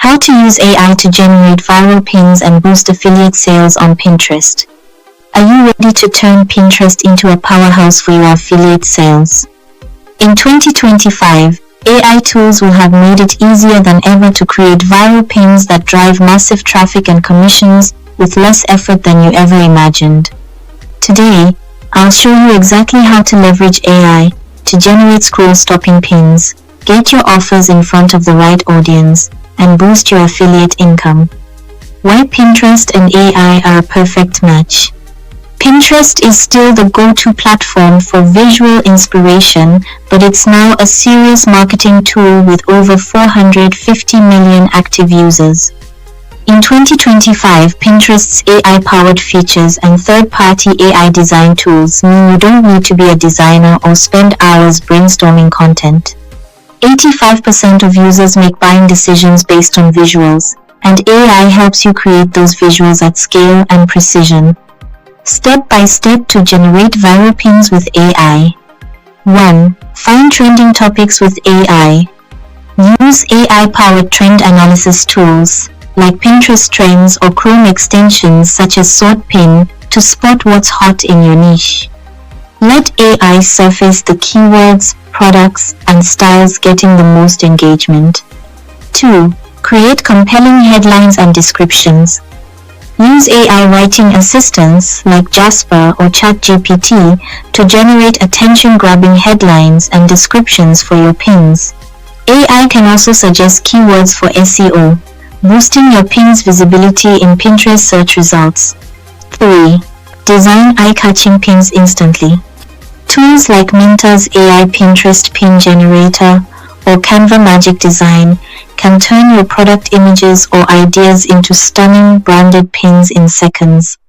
How to use AI to generate viral pins and boost affiliate sales on Pinterest. Are you ready to turn Pinterest into a powerhouse for your affiliate sales? In 2025, AI tools will have made it easier than ever to create viral pins that drive massive traffic and commissions with less effort than you ever imagined. Today, I'll show you exactly how to leverage AI to generate scroll-stopping pins, get your offers in front of the right audience, and boost your affiliate income. Why Pinterest and AI are a perfect match. Pinterest is still the go-to platform for visual inspiration, but it's now a serious marketing tool with over 450 million active users. In 2025, Pinterest's AI-powered features and third-party AI design tools mean you don't need to be a designer or spend hours brainstorming content. 85% of users make buying decisions based on visuals, and AI helps you create those visuals at scale and precision. Step by step to generate viral pins with AI. 1. Find trending topics with AI. Use AI-powered trend analysis tools, like Pinterest Trends or Chrome extensions such as Sort Pin, to spot what's hot in your niche. Let AI surface the keywords, products, and styles getting the most engagement. 2. Create compelling headlines and descriptions. Use AI writing assistants like Jasper or ChatGPT to generate attention-grabbing headlines and descriptions for your pins. AI can also suggest keywords for SEO, boosting your pin's visibility in Pinterest search results. 3. Design eye-catching pins instantly. Tools like Minta's AI Pinterest Pin Generator or Canva Magic Design can turn your product images or ideas into stunning branded pins in seconds.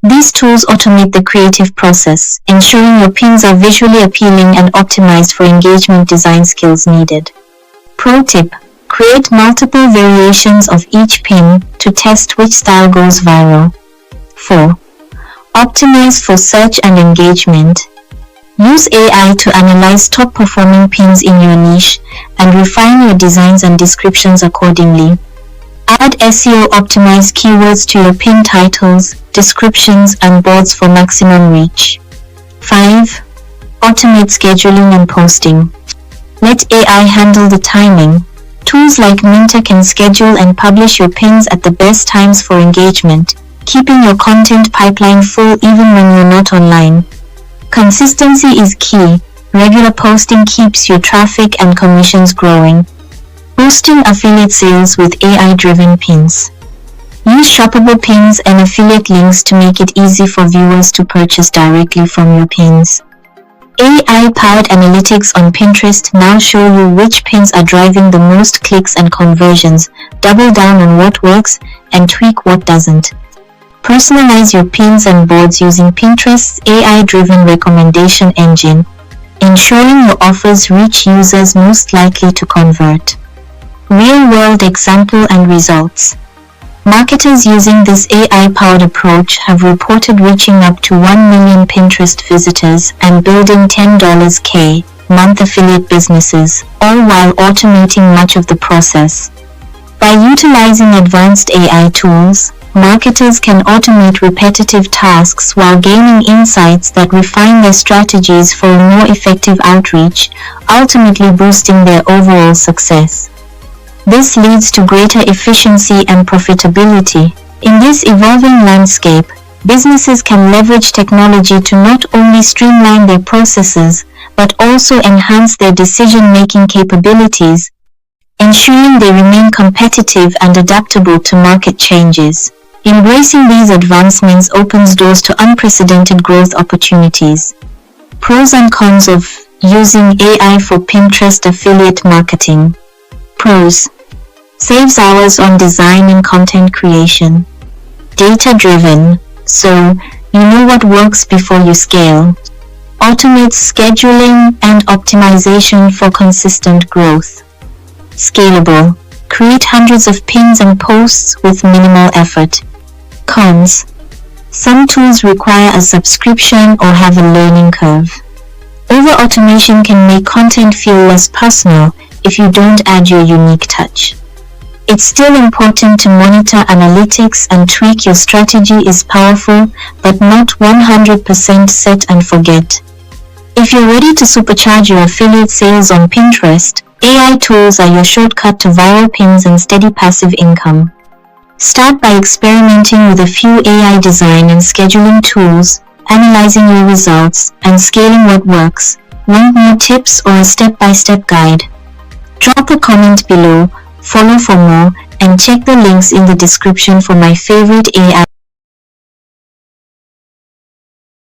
These tools automate the creative process, ensuring your pins are visually appealing and optimized for engagement design skills needed. Pro tip: create multiple variations of each pin to test which style goes viral. 4. Optimize for search and engagement. Use AI to analyze top-performing pins in your niche and refine your designs and descriptions accordingly. Add SEO-optimized keywords to your pin titles, descriptions, and boards for maximum reach. 5. Automate scheduling and posting. Let AI handle the timing. Tools like Minta can schedule and publish your pins at the best times for engagement, keeping your content pipeline full even when you're not online. Consistency is key. Regular posting keeps your traffic and commissions growing. Boosting affiliate sales with AI-driven pins. Use shoppable pins and affiliate links to make it easy for viewers to purchase directly from your pins. AI-powered analytics on Pinterest now show you which pins are driving the most clicks and conversions. Double down on what works and tweak what doesn't. Personalize your pins and boards using Pinterest's AI-driven recommendation engine, ensuring your offers reach users most likely to convert. Real-world example and results. Marketers using this AI-powered approach have reported reaching up to 1 million Pinterest visitors and building $10K month affiliate businesses, all while automating much of the process. By utilizing advanced AI tools, marketers can automate repetitive tasks while gaining insights that refine their strategies for a more effective outreach, ultimately boosting their overall success. This leads to greater efficiency and profitability. In this evolving landscape, businesses can leverage technology to not only streamline their processes, but also enhance their decision-making capabilities, ensuring they remain competitive and adaptable to market changes. Embracing these advancements opens doors to unprecedented growth opportunities. Pros and cons of using AI for Pinterest affiliate marketing. Pros: saves hours on design and content creation. Data-driven, so you know what works before you scale. Automates scheduling and optimization for consistent growth. Scalable, create hundreds of pins and posts with minimal effort. Cons: some tools require a subscription or have a learning curve. Over-automation can make content feel less personal if you don't add your unique touch. It's still important to monitor analytics and tweak your strategy is powerful, but not 100% set and forget. If you're ready to supercharge your affiliate sales on Pinterest, AI tools are your shortcut to viral pins and steady passive income. Start by experimenting with a few AI design and scheduling tools, analyzing your results, and scaling what works. Want more tips or a step-by-step guide? Drop a comment below, follow for more, and check the links in the description for my favorite AI